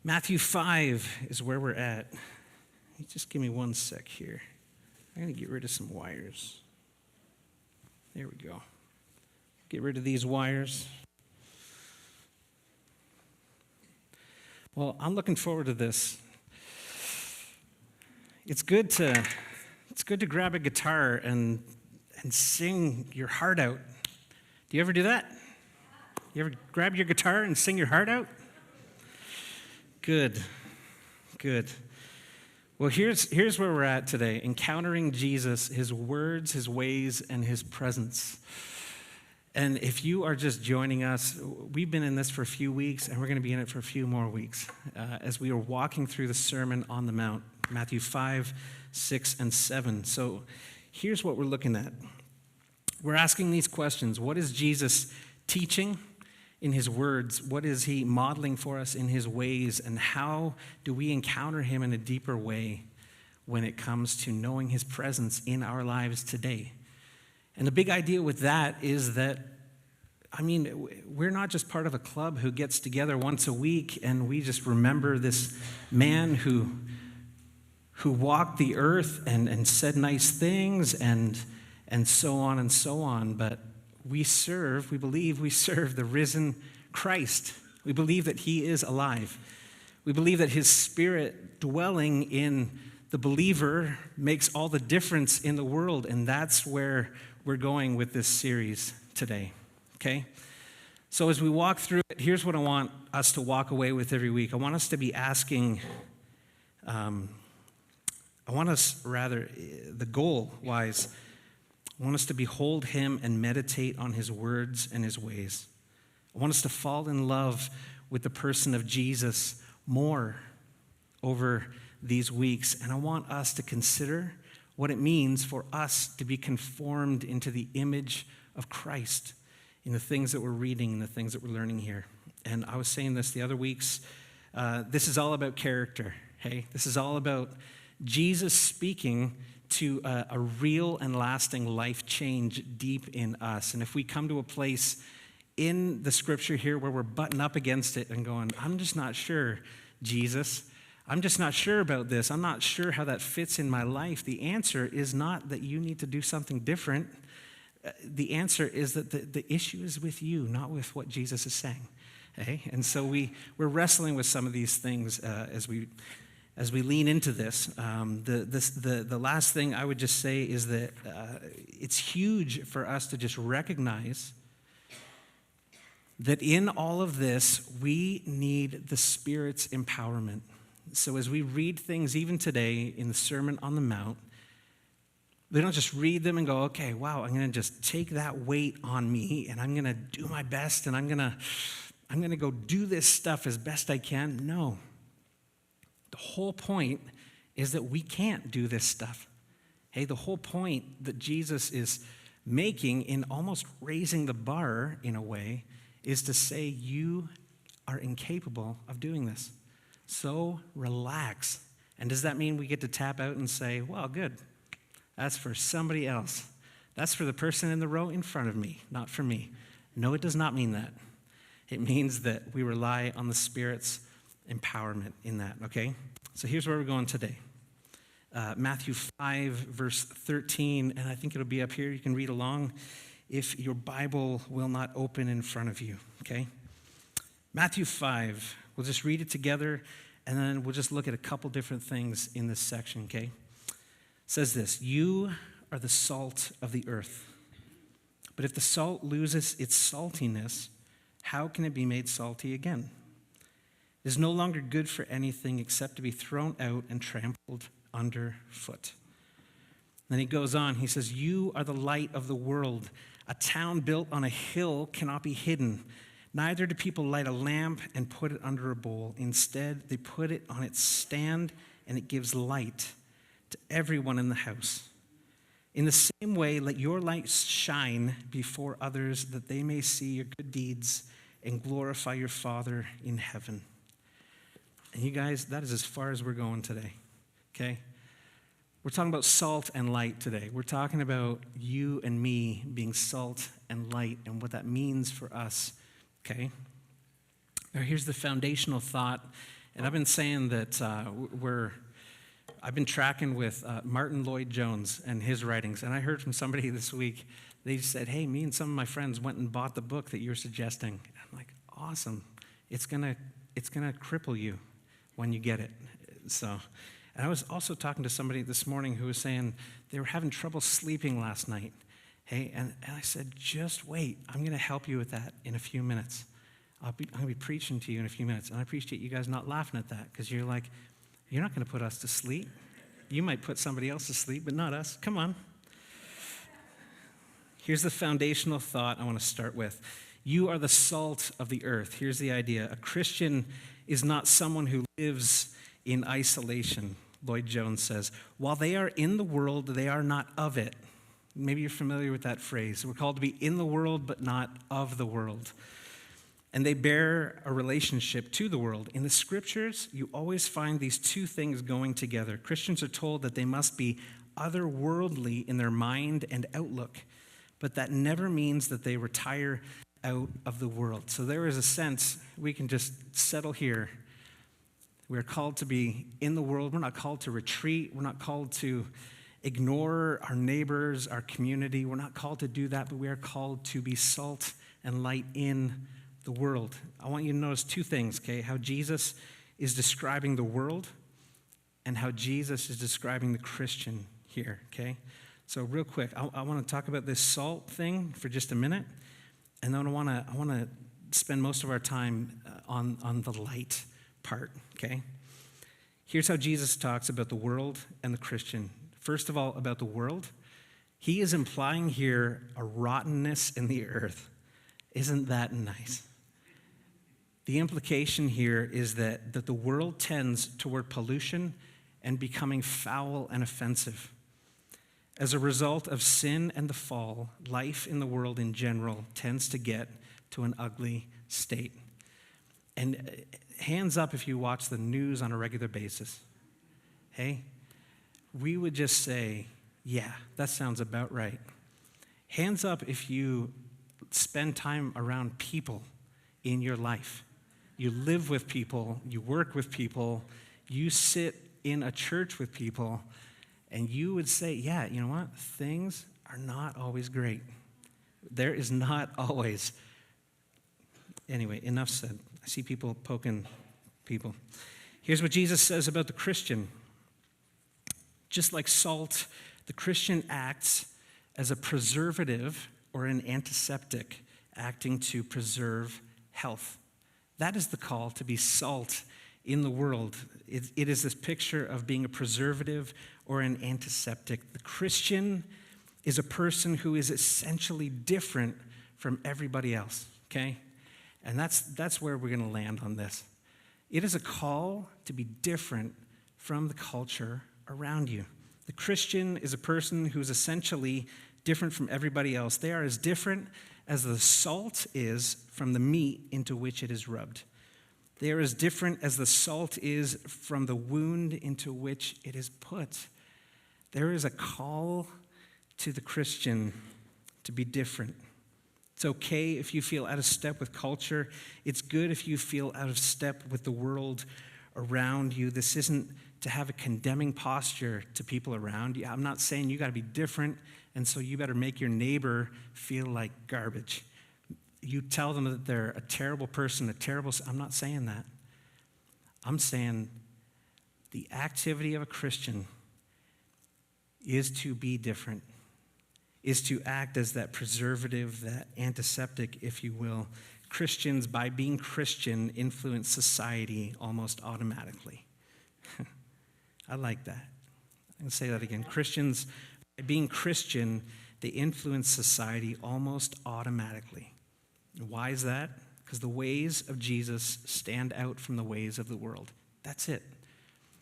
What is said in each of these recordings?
Matthew 5 is where we're at. Just give me one sec here. I'm going to get rid of some wires. There we go. Get rid of these wires. Well, I'm looking forward to this. It's good to grab a guitar and sing your heart out. Do you ever do that? You ever grab your guitar and sing your heart out? Good. Well, here's where we're at today, encountering Jesus, his words, his ways, and his presence. And if you are just joining us, we've been in this for a few weeks, and we're going to be in it for a few more weeks as we are walking through the Sermon on the Mount, Matthew 5, 6, and 7. So here's what we're looking at. We're asking these questions. What is Jesus teaching in his words? What is he modeling for us in his ways? And how do we encounter him in a deeper way when it comes to knowing his presence in our lives today? And the big idea with that is that, we're not just part of a club who gets together once a week and we just remember this man who walked the earth and said nice things and so on and so on. But we believe we serve the risen Christ. We believe that he is alive. We believe that his spirit dwelling in the believer makes all the difference in the world, and that's where we're going with this series today, okay? So as we walk through it, here's what I want us to walk away with every week. I want us to be asking, the goal-wise, I want us to behold him and meditate on his words and his ways. I want us to fall in love with the person of Jesus more over these weeks. And I want us to consider what it means for us to be conformed into the image of Christ in the things that we're reading and the things that we're learning here. And I was saying this the other weeks. This is all about character, hey? This is all about Jesus speaking to a real and lasting life change deep in us. And if we come to a place in the scripture here where we're butting up against it and going, I'm just not sure, Jesus. I'm just not sure about this. I'm not sure how that fits in my life. The answer is not that you need to do something different. The answer is that the issue is with you, not with what Jesus is saying. Okay? And so we're wrestling with some of these things as we lean into this. The last thing I would just say is that it's huge for us to just recognize that in all of this, we need the Spirit's empowerment. So as we read things even today in the Sermon on the Mount, we don't just read them and go, okay, wow, I'm going to just take that weight on me and I'm going to do my best and I'm going to go do this stuff as best I can. No. The whole point is that we can't do this stuff. Hey, the whole point that Jesus is making in almost raising the bar in a way is to say you are incapable of doing this. So relax. And does that mean we get to tap out and say, well, good, that's for somebody else. That's for the person in the row in front of me, not for me. No, it does not mean that. It means that we rely on the Spirit's empowerment in that, okay? So here's where we're going today. Matthew 5, verse 13, and I think it'll be up here. You can read along if your Bible will not open in front of you, okay? Matthew 5, we'll just read it together, and then we'll just look at a couple different things in this section, okay? It says this, you are the salt of the earth. But if the salt loses its saltiness, how can it be made salty again? It is no longer good for anything except to be thrown out and trampled underfoot. Then he goes on, he says, you are the light of the world. A town built on a hill cannot be hidden. Neither do people light a lamp and put it under a bowl. Instead, they put it on its stand, and it gives light to everyone in the house. In the same way, let your light shine before others, that they may see your good deeds and glorify your Father in heaven. And you guys, that is as far as we're going today, okay? We're talking about salt and light today. We're talking about you and me being salt and light and what that means for us, okay? Now here's the foundational thought, And I've been saying that I've been tracking with Martin Lloyd-Jones and his writings. And I heard from somebody this week, they said, hey, me and some of my friends went and bought the book that you're suggesting. I'm like, awesome. It's gonna cripple you when you get it. So, and I was also talking to somebody this morning who was saying they were having trouble sleeping last night. Hey, and I said, just wait. I'm going to help you with that in a few minutes. I'm going to be preaching to you in a few minutes. And I appreciate you guys not laughing at that, because you're like, you're not going to put us to sleep. You might put somebody else to sleep, but not us. Come on. Here's the foundational thought I want to start with. You are the salt of the earth. Here's the idea. A Christian is not someone who lives in isolation, Lloyd-Jones says. While they are in the world, they are not of it. Maybe you're familiar with that phrase. We're called to be in the world, but not of the world. And they bear a relationship to the world. In the scriptures, you always find these two things going together. Christians are told that they must be otherworldly in their mind and outlook, but that never means that they retire out of the world. So there is a sense we can just settle here. We're called to be in the world. We're not called to retreat. We're not called to ignore our neighbors, our community. We're not called to do that, but we are called to be salt and light in the world. I want you to notice two things, okay? How Jesus is describing the world and how Jesus is describing the Christian here, okay? So real quick, I want to talk about this salt thing for just a minute, and then I want to spend most of our time on the light part, okay? Here's how Jesus talks about the world and the Christian. First of all, about the world, he is implying here a rottenness in the earth. Isn't that nice? The implication here is that the world tends toward pollution and becoming foul and offensive. As a result of sin and the fall, life in the world in general tends to get to an ugly state. And hands up if you watch the news on a regular basis. Hey, we would just say, yeah, that sounds about right. Hands up if you spend time around people in your life. You live with people, you work with people, you sit in a church with people, and you would say, yeah, you know what? Things are not always great. There is not always. Anyway, enough said. I see people poking people. Here's what Jesus says about the Christian. Just like salt, the Christian acts as a preservative or an antiseptic, acting to preserve health. That is the call, to be salt in the world. It is this picture of being a preservative or an antiseptic. The Christian is a person who is essentially different from everybody else, okay? And that's where we're going to land on this. It is a call to be different from the culture around you. The Christian is a person who is essentially different from everybody else. They are as different as the salt is from the meat into which it is rubbed. They are as different as the salt is from the wound into which it is put. There is a call to the Christian to be different. It's okay if you feel out of step with culture. It's good if you feel out of step with the world around you. This isn't to have a condemning posture to people around you. I'm not saying you got to be different, and so you better make your neighbor feel like garbage. You tell them that they're a terrible person, I'm not saying that. I'm saying the activity of a Christian is to be different, is to act as that preservative, that antiseptic, if you will. Christians, by being Christian, influence society almost automatically. I like that. I can say that again. Christians, by being Christian, they influence society almost automatically. And why is that? Because the ways of Jesus stand out from the ways of the world. That's it.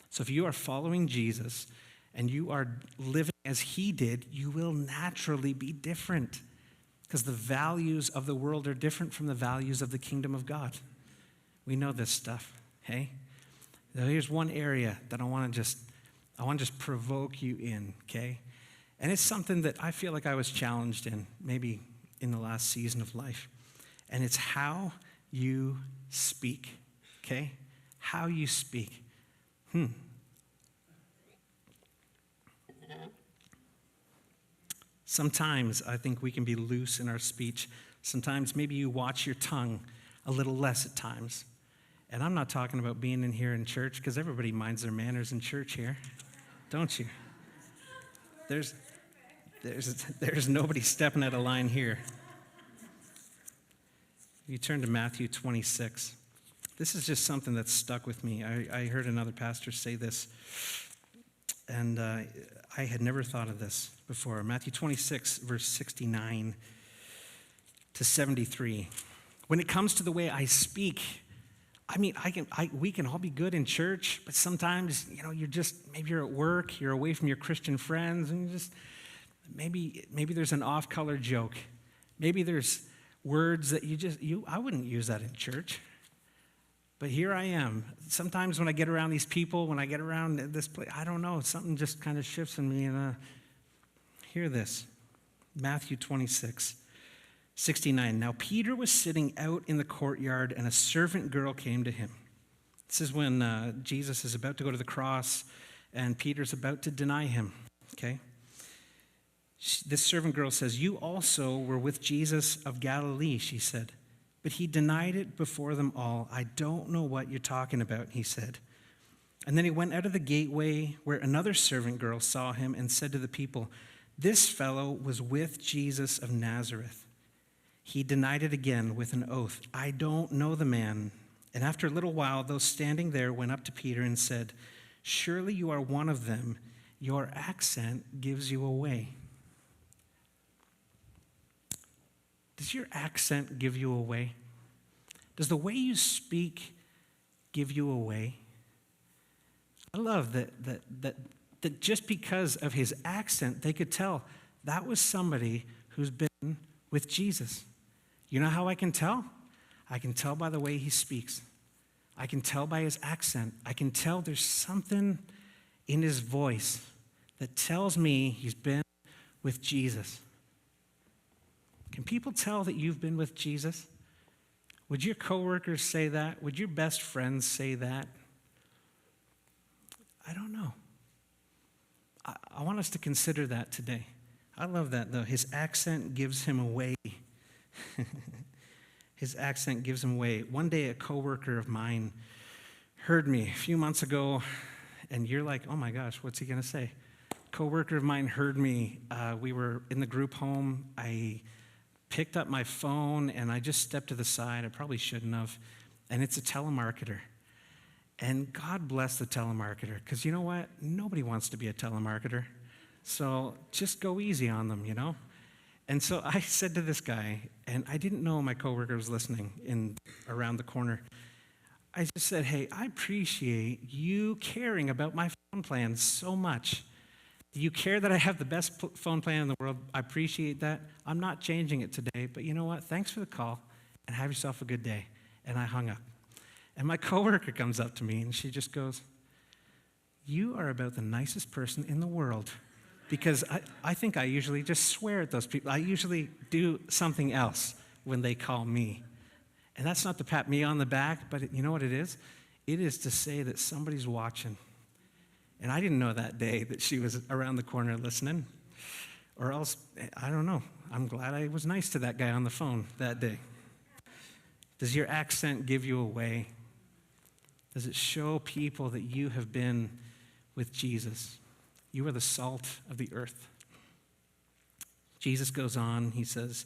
So if you are following Jesus and you are living as he did, you will naturally be different, because the values of the world are different from the values of the kingdom of God. We know this stuff, hey? Now here's one area that I want to just provoke you in, okay? And it's something that I feel like I was challenged in, maybe in the last season of life. And it's how you speak, okay? how you speak. Sometimes I think we can be loose in our speech. Sometimes maybe you watch your tongue a little less at times. And I'm not talking about being in here in church, because everybody minds their manners in church here, don't you? There's nobody stepping out of line here. You turn to Matthew 26. This is just something that's stuck with me. I heard another pastor say this, and I had never thought of this before. Matthew 26, verse 69 to 73. When it comes to the way I speak, I mean, we can all be good in church, but sometimes, maybe you're at work, you're away from your Christian friends, and maybe there's an off-color joke. Maybe there's words that I wouldn't use that in church. But here I am. Sometimes when I get around these people, when I get around this place, I don't know, something just kind of shifts in me. And hear this, Matthew 26, 69. Now Peter was sitting out in the courtyard, and a servant girl came to him. This is when Jesus is about to go to the cross, and Peter's about to deny him, okay? This servant girl says, "You also were with Jesus of Galilee," she said. But he denied it before them all. "I don't know what you're talking about," he said. And then he went out of the gateway, where another servant girl saw him and said to the people, "This fellow was with Jesus of Nazareth." He denied it again with an oath, "I don't know the man." And after a little while, those standing there went up to Peter and said, "Surely you are one of them. Your accent gives you away." Does your accent give you away? Does the way you speak give you away? I love that just because of his accent, they could tell that was somebody who's been with Jesus. You know how I can tell? I can tell by the way he speaks. I can tell by his accent. I can tell there's something in his voice that tells me he's been with Jesus. Can people tell that you've been with Jesus? Would your coworkers say that? Would your best friends say that? I don't know. I want us to consider that today. I love that, though. His accent gives him away. His accent gives him away. One day, a coworker of mine heard me a few months ago, and you're like, oh my gosh, what's he going to say? A coworker of mine heard me. We were in the group home. I picked up my phone, and I just stepped to the side. I probably shouldn't have. And it's a telemarketer. And God bless the telemarketer, because you know what? Nobody wants to be a telemarketer. So just go easy on them, And so I said to this guy, and I didn't know my coworker was listening around the corner. I just said, "Hey, I appreciate you caring about my phone plan so much. Do you care that I have the best phone plan in the world? I appreciate that. I'm not changing it today, but you know what? Thanks for the call, and have yourself a good day." And I hung up. And my coworker comes up to me, and she just goes, "You are about the nicest person in the world." Because I think I usually just swear at those people. I usually do something else when they call me. And that's not to pat me on the back, but you know what it is? It is to say that somebody's watching. And I didn't know that day that she was around the corner listening. Or else, I don't know. I'm glad I was nice to that guy on the phone that day. Does your accent give you away? Does it show people that you have been with Jesus? You are the salt of the earth. Jesus goes on, he says,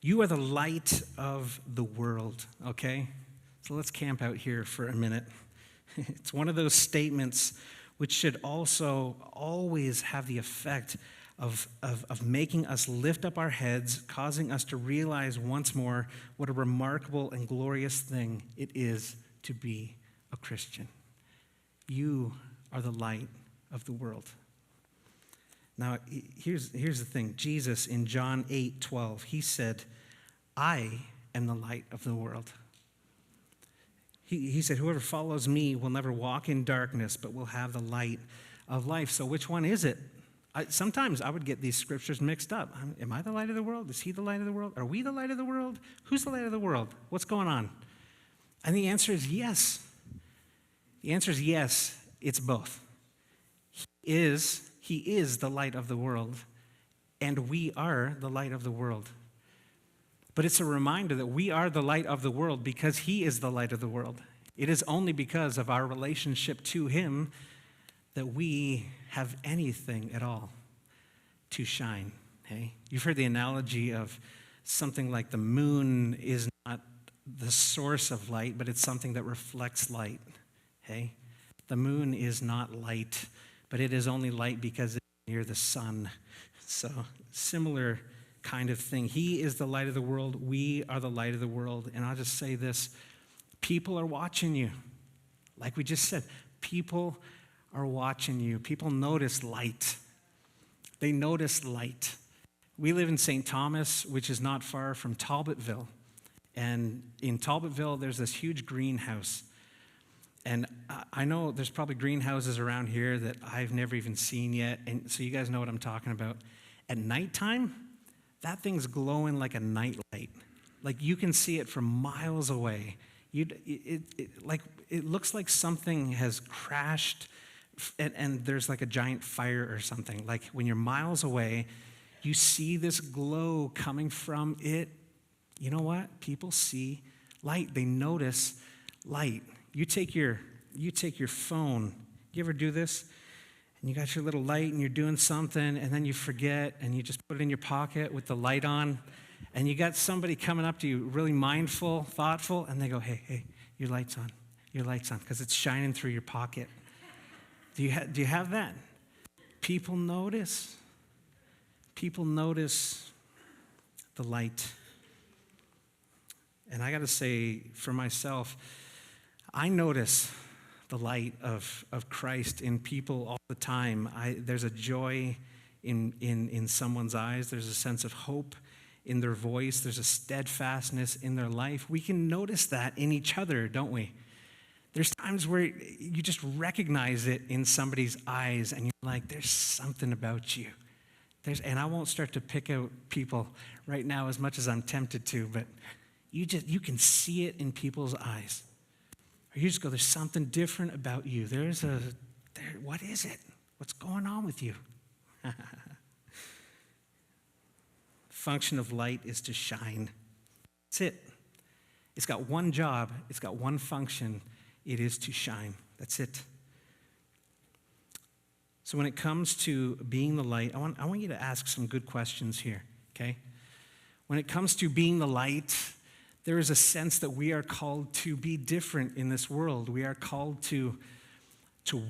"You are the light of the world," okay? So let's camp out here for a minute. It's one of those statements which should also always have the effect of making us lift up our heads, causing us to realize once more what a remarkable and glorious thing it is to be a Christian. You are the light of the world. Now, here's the thing. Jesus, in John 8:12, he said, "I am the light of the world." He said, "Whoever follows me will never walk in darkness, but will have the light of life." So which one is it? Sometimes I would get these scriptures mixed up. Am I the light of the world? Is he the light of the world? Are we the light of the world? Who's the light of the world? What's going on? And the answer is yes. The answer is yes, it's both. He is the light of the world, and we are the light of the world. But it's a reminder that we are the light of the world because he is the light of the world. It is only because of our relationship to him that we have anything at all to shine. Hey, you've heard the analogy of something like the moon is not the source of light, but it's something that reflects light. Hey, the moon is not light, but it is only light because it's near the sun. So, similar kind of thing. He is the light of the world. We are the light of the world. And I'll just say this. People are watching you. Like we just said, people are watching you. People notice light. They notice light. We live in St. Thomas, which is not far from Talbotville. And in Talbotville, there's this huge greenhouse. And I know there's probably greenhouses around here that I've never even seen yet. And so you guys know what I'm talking about. At nighttime, that thing's glowing like a nightlight. Like you can see it from miles away. It looks like something has crashed and there's like a giant fire or something. Like when you're miles away, you see this glow coming from it. You know what? People see light. They notice light. You take your phone. You ever do this? And you got your little light and you're doing something and then you forget and you just put it in your pocket with the light on and you got somebody coming up to you really mindful, thoughtful, and they go, hey, your light's on, because it's shining through your pocket. Do you have that? People notice. People notice the light. And I got to say, for myself, I notice the light of Christ in people all the time. There's a joy in someone's eyes. There's a sense of hope in their voice. There's a steadfastness in their life. We can notice that in each other, don't we? There's times where you just recognize it in somebody's eyes and you're like, there's something about you. And I won't start to pick out people right now as much as I'm tempted to, but you can see it in people's eyes. Or you just go, there's something different about you. What is it? What's going on with you? Function of light is to shine. That's it. It's got one job. It's got one function. It is to shine. That's it. So when it comes to being the light, I want you to ask some good questions here, okay? When it comes to being the light, there is a sense that we are called to be different in this world. We are called to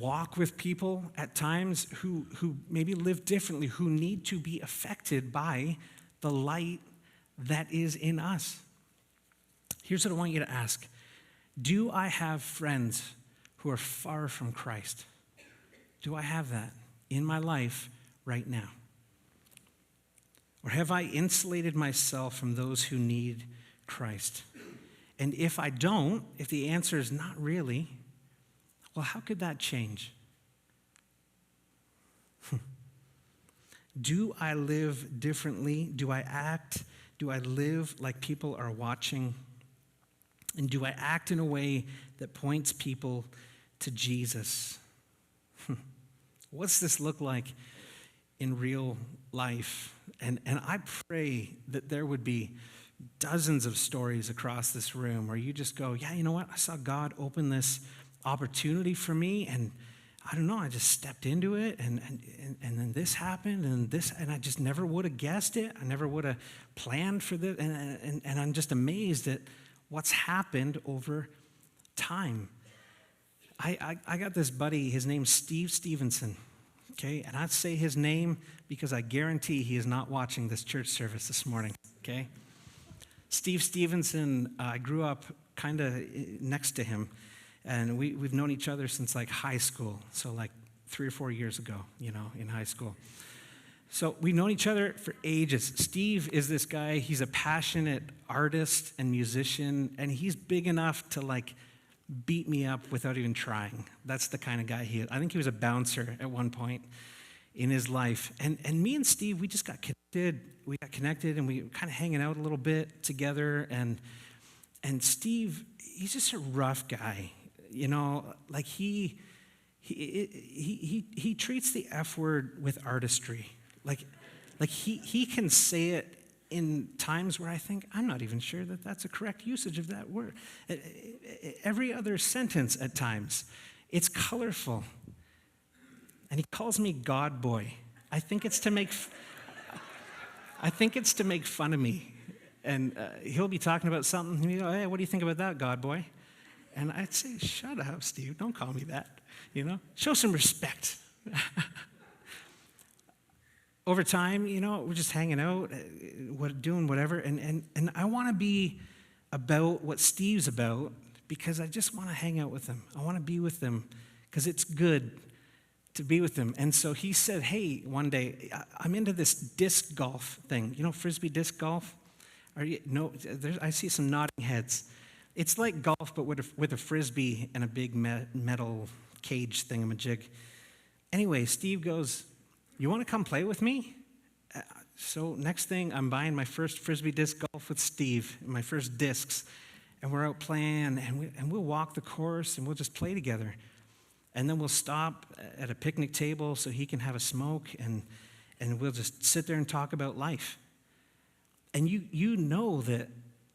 walk with people at times who maybe live differently, who need to be affected by the light that is in us. Here's what I want you to ask. Do I have friends who are far from Christ? Do I have that in my life right now? Or have I insulated myself from those who need Christ? And if I don't, if the answer is not really, well, how could that change? Do I live differently? Do I act? Do I live like people are watching? And do I act in a way that points people to Jesus? What's this look like in real life? And I pray that there would be dozens of stories across this room where you just go, yeah, you know what? I saw God open this opportunity for me, and I don't know, I just stepped into it, and then this happened, and I just never would have guessed it. I never would have planned for this, and I'm just amazed at what's happened over time. I got this buddy, his name's Steve Stevenson, okay? And I'd say his name because I guarantee he is not watching this church service this morning, okay? Steve Stevenson, I grew up kind of next to him, and we've known each other since like high school, so like 3 or 4 years ago, in high school. So we've known each other for ages. Steve is this guy, he's a passionate artist and musician, and he's big enough to like beat me up without even trying. That's the kind of guy he is. I think he was a bouncer at one point in his life. And me and Steve, we just got connected. We got connected and we were kind of hanging out a little bit together. And Steve, he's just a rough guy. like he treats the F word with artistry. Like he can say it in times where I think, I'm not even sure that that's a correct usage of that word. Every other sentence at times, it's colorful. And he calls me God boy. I think it's to make fun of me. And he'll be talking about something, and he'll go, hey, what do you think about that, God boy? And I'd say, shut up, Steve, don't call me that, Show some respect. Over time, we're just hanging out, doing whatever, and I want to be about what Steve's about because I just want to hang out with him. I want to be with him because it's good to be with him. And so he said, hey, one day, I'm into this disc golf thing. Frisbee disc golf? I see some nodding heads. It's like golf, but with a Frisbee and a big metal cage thingamajig. Anyway, Steve goes, you want to come play with me? So next thing, I'm buying my first Frisbee disc golf with Steve, my first discs. And we're out playing, and we'll walk the course, and we'll just play together. And then we'll stop at a picnic table so he can have a smoke, and we'll just sit there and talk about life. And you know that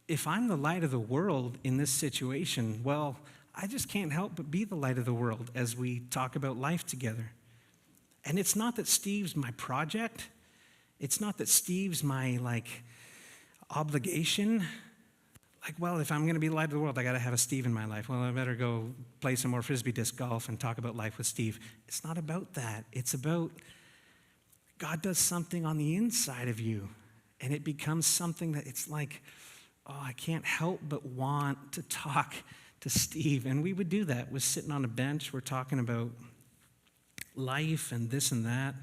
if I'm the light of the world in this situation, well, I just can't help but be the light of the world as we talk about life together. And it's not that Steve's my project. It's not that Steve's my, obligation. Well, if I'm going to be the light of the world, I got to have a Steve in my life. Well, I better go play some more Frisbee disc golf and talk about life with Steve. It's not about that. It's about God does something on the inside of you, and it becomes something that it's like, oh, I can't help but want to talk to Steve. And we would do that. We're sitting on a bench. We're talking about life and this and that.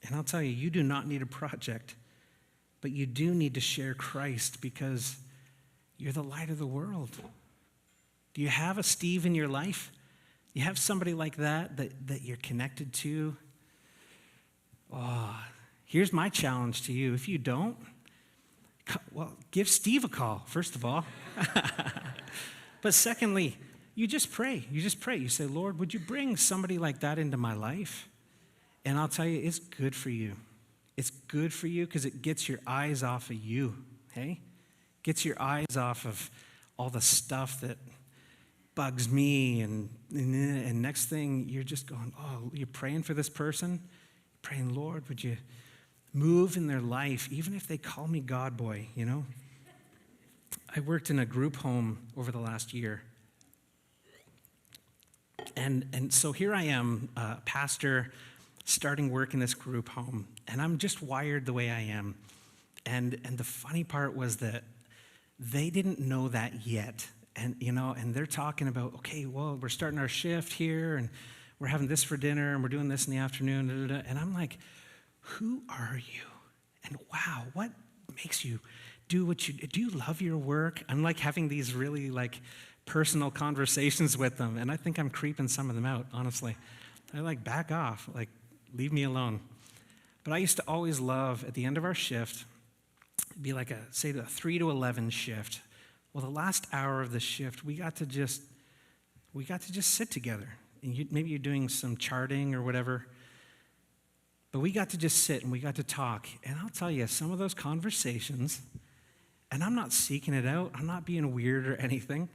And I'll tell you, you do not need a project, but you do need to share Christ because you're the light of the world. Do you have a Steve in your life? You have somebody like that you're connected to? Oh, here's my challenge to you. If you don't, well, give Steve a call, first of all. But secondly, you just pray. You just pray. You say, Lord, would you bring somebody like that into my life? And I'll tell you, it's good for you. It's good for you because it gets your eyes off of you, hey? Gets your eyes off of all the stuff that bugs me. And next thing, you're just going, oh, you're praying for this person? You're praying, Lord, would you move in their life, even if they call me God boy, I worked in a group home over the last year. And so here I am, pastor, starting work in this group home, and I'm just wired the way I am. And the funny part was that they didn't know that yet. And they're talking about, okay, well, we're starting our shift here, and we're having this for dinner, and we're doing this in the afternoon, and I'm like, who are you? And wow, what makes you do what you do? Do you love your work? I'm like having these really personal conversations with them, and I think I'm creeping some of them out, honestly. I back off, leave me alone. But I used to always love, at the end of our shift, it'd be say the 3 to 11 shift. Well, the last hour of the shift, we got to just sit together. And maybe you're doing some charting or whatever, but we got to just sit and we got to talk. And I'll tell you, some of those conversations, and I'm not seeking it out, I'm not being weird or anything,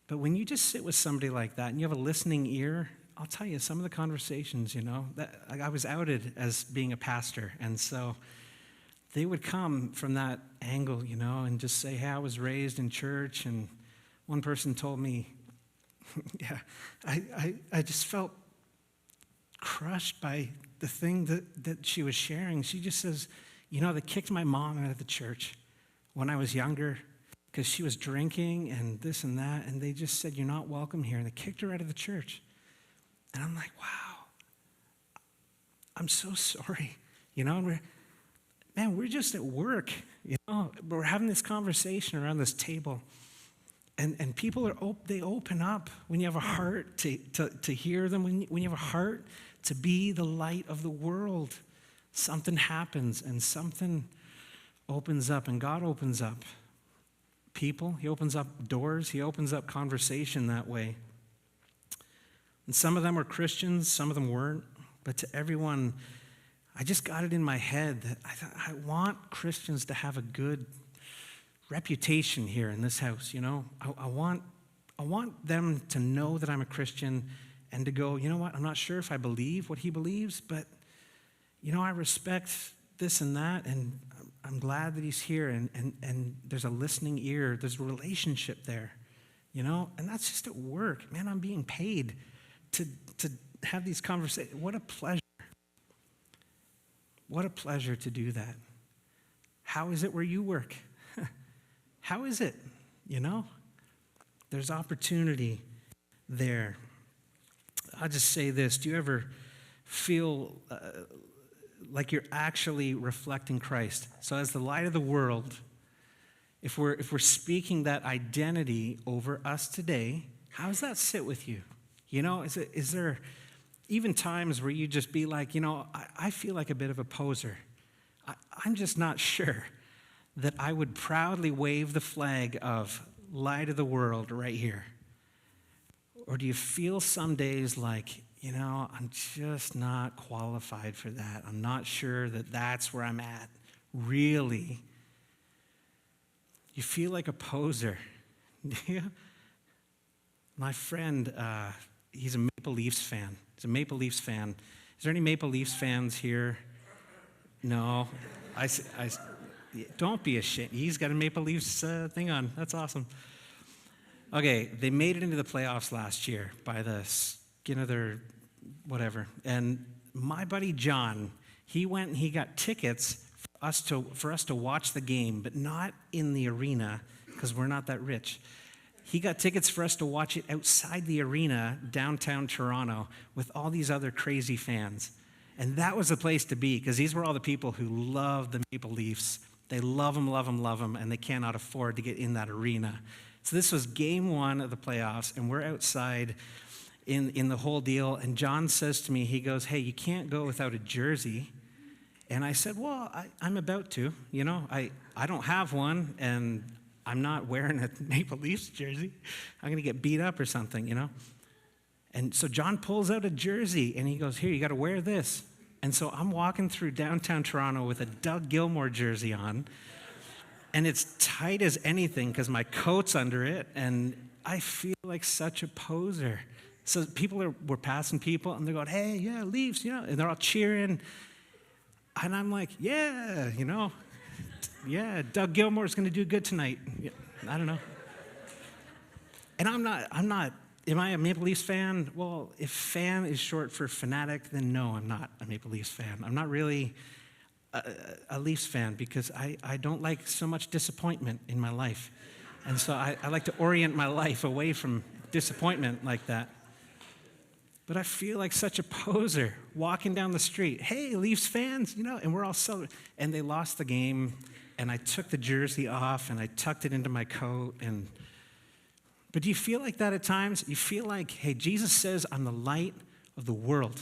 but when you just sit with somebody like that and you have a listening ear, I'll tell you, some of the conversations, that I was outed as being a pastor, and so they would come from that angle, and just say, hey, I was raised in church, and one person told me, yeah, I just felt crushed by the thing that she was sharing. She just says, they kicked my mom out of the church when I was younger because she was drinking and this and that, and they just said, you're not welcome here, and they kicked her out of the church. And I'm like, wow, I'm so sorry. We're just at work, we're having this conversation around this table. And people they open up when you have a heart to hear them, when you have a heart to be the light of the world. Something happens and something opens up and God opens up. people. He opens up doors. He opens up conversation that way. And some of them were Christians, some of them weren't. But to everyone, I just got it in my head that I want Christians to have a good reputation here in this house, you know. I want them to know that I'm a Christian and to go, you know what, I'm not sure if I believe what he believes, but, you know, I respect this and that, and I'm glad that he's here, and there's a listening ear, there's a relationship there, you know, and that's just at work. Man, I'm being paid to have these conversations. What a pleasure. What a pleasure to do that. How is it where you work? How is it? You know? There's opportunity there. I'll just say this. Do you ever feel like you're actually reflecting Christ? So as the light of the world, if we're speaking that identity over us today, how does that sit with you? You know, is there even times where you just be like, you know, I feel like a bit of a poser. I'm just not sure that I would proudly wave the flag of light of the world right here. Or do you feel some days like, you know, I'm just not qualified for that. I'm not sure that that's where I'm at. Really? You feel like a poser. Yeah. My friend, he's a Maple Leafs fan. He's a Maple Leafs fan. Is there any Maple Leafs fans here? No. Don't be ashamed. He's got a Maple Leafs thing on. That's awesome. Okay, they made it into the playoffs last year by the skin of their whatever. And my buddy John, he went and he got tickets for us to watch the game, but not in the arena because we're not that rich. He got tickets for us to watch it outside the arena, downtown Toronto, with all these other crazy fans. And that was the place to be, because these were all the people who love the Maple Leafs. They love them, love them, love them, and they cannot afford to get in that arena. So this was game one of the playoffs, and we're outside in the whole deal. And John says to me, he goes, hey, you can't go without a jersey. And I said, well, I'm about to. You know, I don't have one, and I'm not wearing a Maple Leafs jersey. I'm going to get beat up or something, you know. And so John pulls out a jersey, and he goes, here, you got to wear this. And so I'm walking through downtown Toronto with a Doug Gilmour jersey on, and it's tight as anything because my coat's under it, and I feel like such a poser. So people were passing people, and they're going, hey, yeah, Leafs, you know, and they're all cheering. And I'm like, yeah, you know, yeah, Doug Gilmour's going to do good tonight. Yeah, I don't know. And I'm not, am I a Maple Leafs fan? Well, if fan is short for fanatic, then no, I'm not a Maple Leafs fan. I'm not really a Leafs fan because I don't like so much disappointment in my life. And so I like to orient my life away from disappointment like that. But I feel like such a poser walking down the street. Hey, Leafs fans, you know, and we're all celebrating. And they lost the game, and I took the jersey off, and I tucked it into my coat. But do you feel like that at times? You feel like, hey, Jesus says, I'm the light of the world.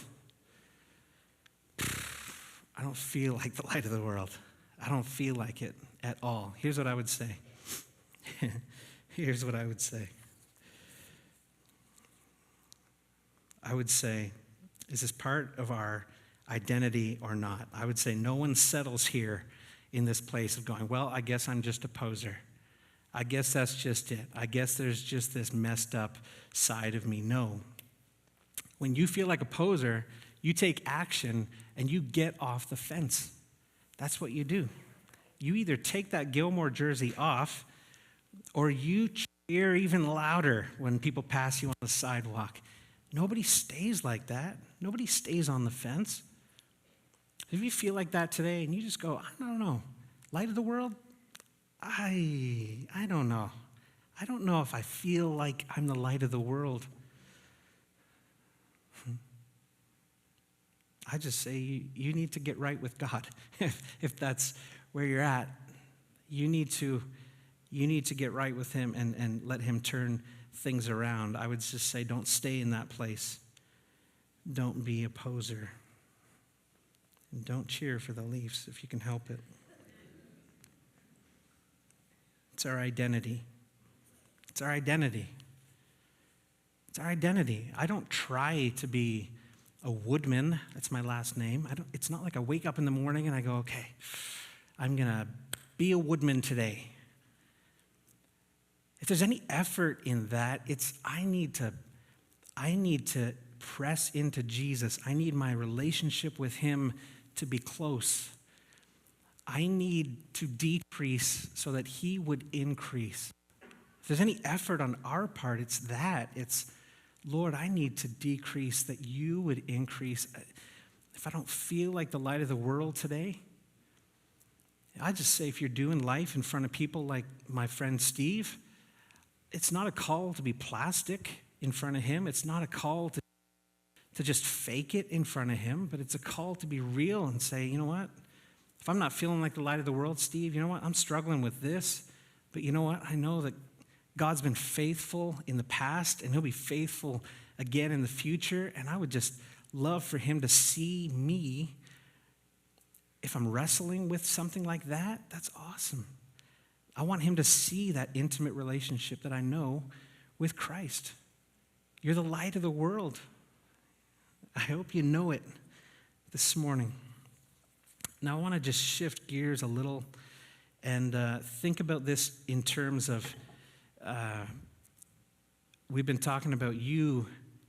I don't feel like the light of the world. I don't feel like it at all. Here's what I would say. Here's what I would say. I would say, is this part of our identity or not? I would say no one settles here in this place of going, well, I guess I'm just a poser. I guess that's just it. I guess there's just this messed up side of me. No. When you feel like a poser, you take action and you get off the fence. That's what you do. You either take that Gilmour jersey off or you cheer even louder when people pass you on the sidewalk. Nobody stays like that. Nobody stays on the fence. If you feel like that today and you just go, I don't know, light of the world, I don't know. I don't know if I feel like I'm the light of the world. I just say you need to get right with God. If that's where you're at, you need to get right with him and let him turn things around. I would just say don't stay in that place. Don't be a poser. And don't cheer for the Leafs if you can help it. It's our identity. It's our identity. It's our identity. I don't try to be a Woodman. That's my last name. It's not like I wake up in the morning and I go, okay, I'm going to be a Woodman today. If there's any effort in that, it's I need to press into Jesus. I need my relationship with him to be close. I need to decrease so that he would increase. If there's any effort on our part, it's that. It's, Lord, I need to decrease that you would increase. If I don't feel like the light of the world today, I just say if you're doing life in front of people like my friend Steve, it's not a call to be plastic in front of him. It's not a call to just fake it in front of him, but it's a call to be real and say, you know what? If I'm not feeling like the light of the world, Steve, you know what? I'm struggling with this, but you know what? I know that God's been faithful in the past, and he'll be faithful again in the future, and I would just love for him to see me. If I'm wrestling with something like that, that's awesome. I want him to see that intimate relationship that I know with Christ. You're the light of the world. I hope you know it this morning. Now, I want to just shift gears a little and think about this in terms of, we've been talking about you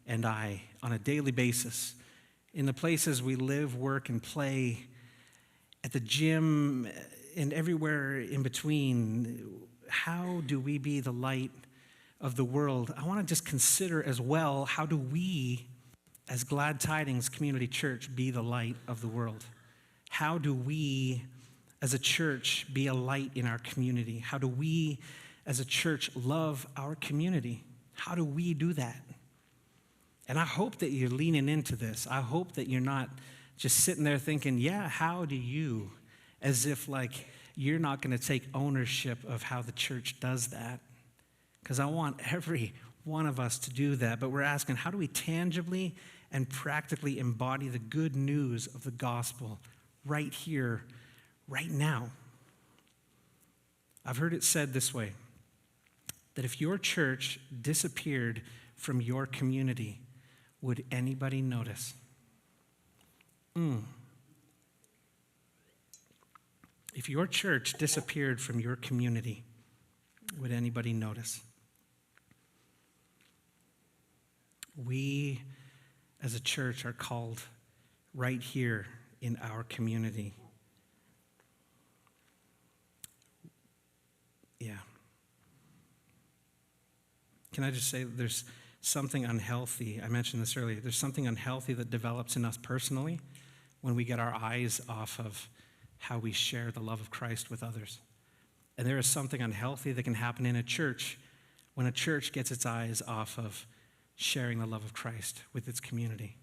and I on a daily basis, in the places we live, work, and play, at the gym, and everywhere in between. How do we be the light of the world? I want to just consider as well, how do we, as Glad Tidings Community Church, be the light of the world? How do we, as a church, be a light in our community? How do we, as a church, love our community? How do we do that? And I hope that you're leaning into this. I hope that you're not just sitting there thinking, yeah, how do you? As if like you're not going to take ownership of how the church does that. Because I want every one of us to do that. But we're asking, how do we tangibly and practically embody the good news of the gospel right here, right now? I've heard it said this way, that if your church disappeared from your community, would anybody notice? If your church disappeared from your community, would anybody notice? We, as a church, are called right here in our community. Yeah. Can I just say that there's something unhealthy? I mentioned this earlier. There's something unhealthy that develops in us personally when we get our eyes off of how we share the love of Christ with others. And there is something unhealthy that can happen in a church when a church gets its eyes off of sharing the love of Christ with its community.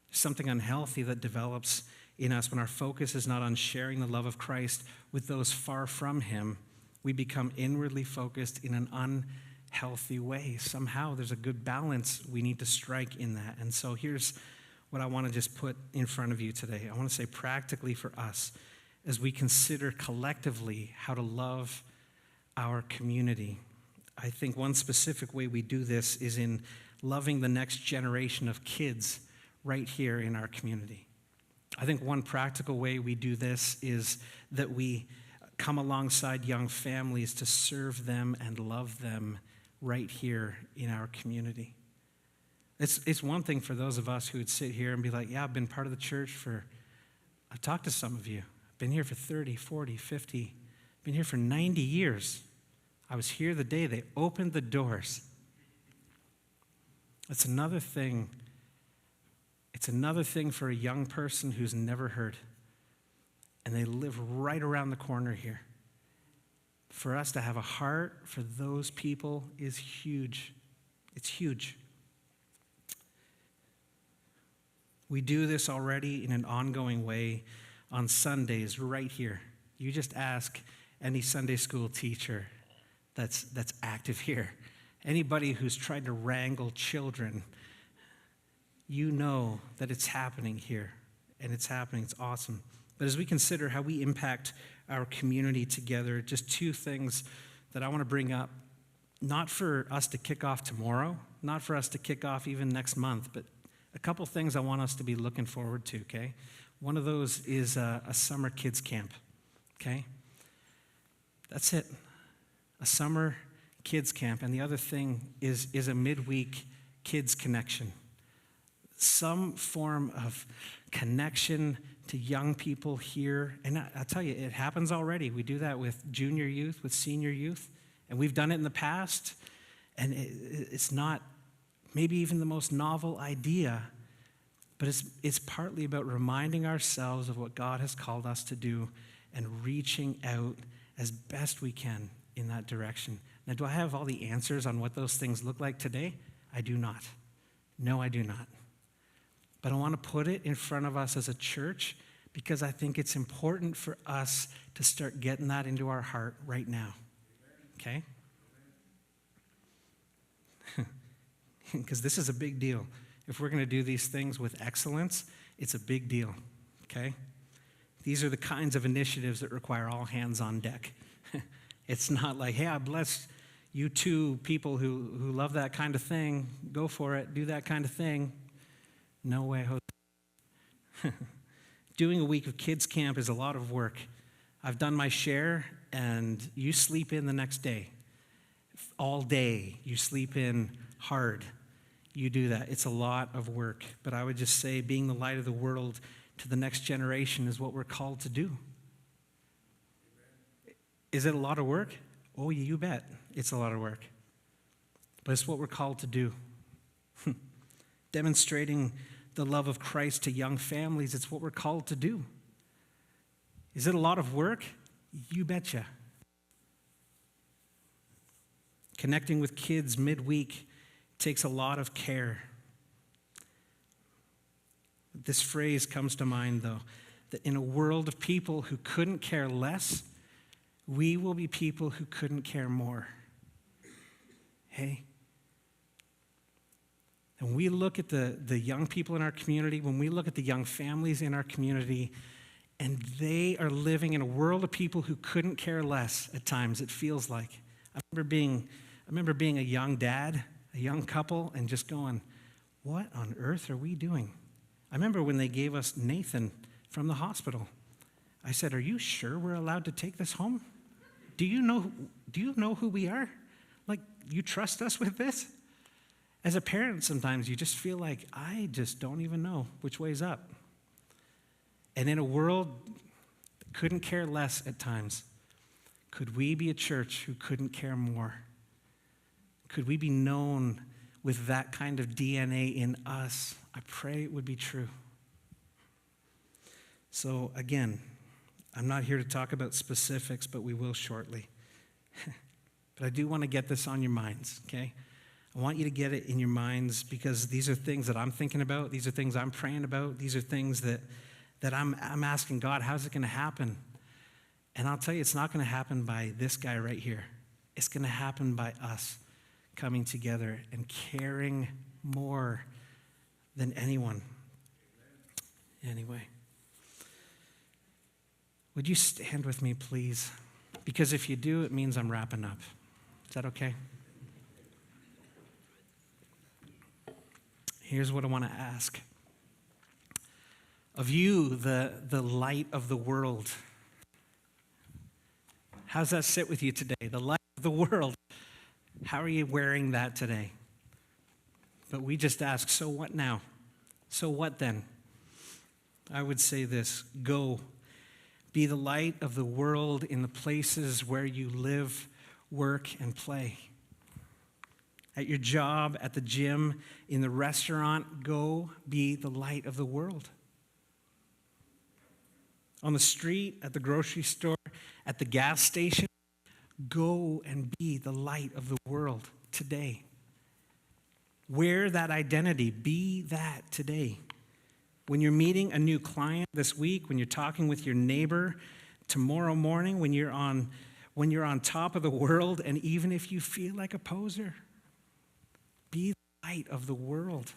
Something unhealthy that develops in us when our focus is not on sharing the love of Christ with those far from him. We become inwardly focused in an unhealthy way. Somehow there's a good balance we need to strike in that. And so here's what I want to just put in front of you today. I want to say practically for us, as we consider collectively how to love our community. I think one specific way we do this is in loving the next generation of kids right here in our community. I think one practical way we do this is that we come alongside young families to serve them and love them right here in our community. It's one thing for those of us who would sit here and be like, yeah, I've been part of the church I've talked to some of you. I've been here for 30, 40, 50, been here for 90 years. I was here the day they opened the doors. It's another thing. It's another thing for a young person who's never heard, and they live right around the corner here. For us to have a heart for those people is huge. It's huge. We do this already in an ongoing way on Sundays right here. You just ask any Sunday school teacher that's active here. Anybody who's tried to wrangle children, you know that it's happening here. And it's happening. It's awesome. But as we consider how we impact our community together, just two things that I want to bring up, not for us to kick off tomorrow, not for us to kick off even next month, but a couple things I want us to be looking forward to, okay? One of those is a summer kids camp, okay? That's it, a summer kids camp. And the other thing is a midweek kids connection. Some form of connection to young people here. And I'll tell you, it happens already. We do that with junior youth, with senior youth, and we've done it in the past. And it's not maybe even the most novel idea, but it's partly about reminding ourselves of what God has called us to do and reaching out as best we can in that direction. Now, do I have all the answers on what those things look like today? I do not. No, I do not. But I want to put it in front of us as a church because I think it's important for us to start getting that into our heart right now. Okay? Because this is a big deal. If we're going to do these things with excellence, it's a big deal. Okay? These are the kinds of initiatives that require all hands on deck. It's not like, hey, I bless you two people who love that kind of thing. Go for it. Do that kind of thing. No way, Jose. Doing a week of kids camp is a lot of work. I've done my share, and you sleep in the next day. All day, you sleep in hard. You do that. It's a lot of work. But I would just say being the light of the world to the next generation is what we're called to do. Is it a lot of work? Oh, you bet. It's a lot of work. But it's what we're called to do. Demonstrating the love of Christ to young families, it's what we're called to do. Is it a lot of work? You betcha. Connecting with kids midweek takes a lot of care. This phrase comes to mind, though, that in a world of people who couldn't care less, we will be people who couldn't care more. Hey? And we look at the young people in our community, when we look at the young families in our community, and they are living in a world of people who couldn't care less at times, it feels like. I remember being a young dad, a young couple, and just going, what on earth are we doing? I remember when they gave us Nathan from the hospital. I said, are you sure we're allowed to take this home? Do you know who we are? Like, you trust us with this? As a parent, sometimes you just feel like, I just don't even know which way's up. And in a world that couldn't care less at times, could we be a church who couldn't care more? Could we be known with that kind of DNA in us? I pray it would be true. So again, I'm not here to talk about specifics, but we will shortly. But I do want to get this on your minds, okay? I want you to get it in your minds because these are things that I'm thinking about. These are things I'm praying about. These are things that I'm asking God, how's it going to happen? And I'll tell you, it's not going to happen by this guy right here. It's going to happen by us coming together and caring more than anyone. Anyway, would you stand with me, please? Because if you do, it means I'm wrapping up. Is that okay? Here's what I want to ask. Of you, the light of the world, how's that sit with you today? The light of the world. How are you wearing that today? But we just ask, so what now? So what then? I would say this, go. Be the light of the world in the places where you live, work, and play. At your job, at the gym, in the restaurant, go be the light of the world. On the street, at the grocery store, at the gas station, go and be the light of the world today. Wear that identity. Be that today. When you're meeting a new client this week, when you're talking with your neighbor tomorrow morning, when you're on top of the world, and even if you feel like a poser, be the light of the world.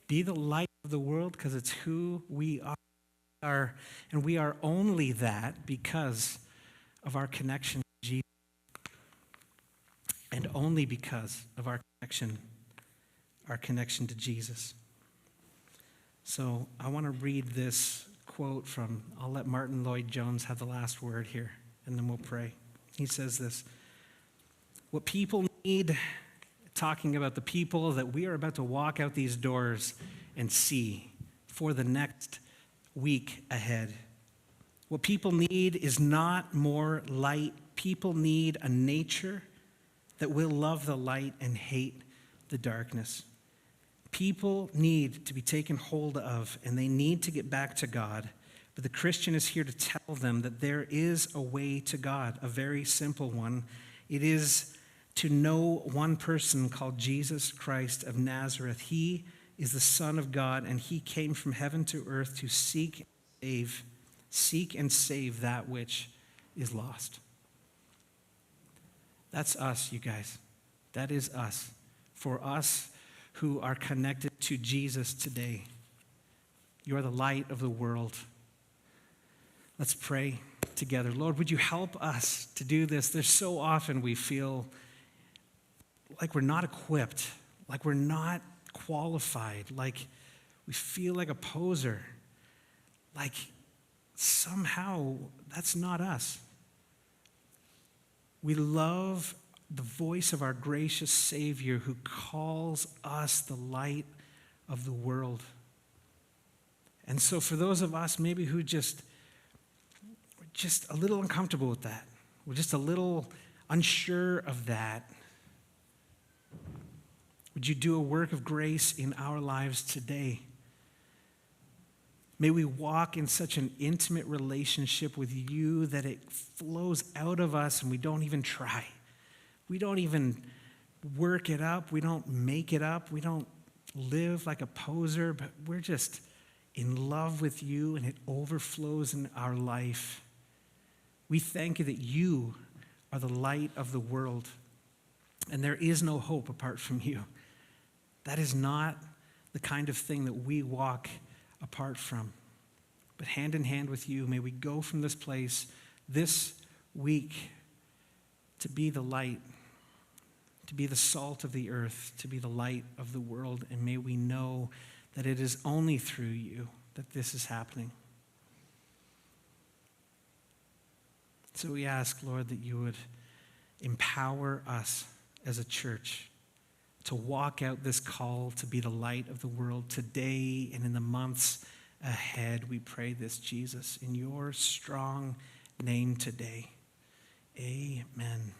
Be the light of the world because it's who we are. And we are only that because of our connection to Jesus. only because of our connection to Jesus. So I want to read this quote from, I'll let Martin Lloyd-Jones have the last word here, and then we'll pray. He says this: what people need, talking about the people that we are about to walk out these doors and see for the next week ahead. What people need is not more light. People need a nature that will love the light and hate the darkness. People need to be taken hold of, and they need to get back to God. But the Christian is here to tell them that there is a way to God, a very simple one. It is to know one person called Jesus Christ of Nazareth. He is the Son of God, and he came from heaven to earth to seek and save that which is lost. That's us, you guys. That is us. For us who are connected to Jesus today, you are the light of the world. Let's pray together. Lord, would you help us to do this? There's so often we feel like we're not equipped, like we're not qualified, like we feel like a poser, like somehow that's not us. We love the voice of our gracious Savior who calls us the light of the world. And so for those of us maybe who we're just a little uncomfortable with that, we're just a little unsure of that, would you do a work of grace in our lives today? May we walk in such an intimate relationship with you that it flows out of us and we don't even try. We don't even work it up. We don't make it up. We don't live like a poser, but we're just in love with you and it overflows in our life. We thank you that you are the light of the world and there is no hope apart from you. That is not the kind of thing that we walk apart from. But hand in hand with you, may we go from this place this week to be the light, to be the salt of the earth, to be the light of the world. And may we know that it is only through you that this is happening. So we ask, Lord, that you would empower us as a church to walk out this call to be the light of the world today and in the months ahead. We pray this, Jesus, in your strong name today. Amen.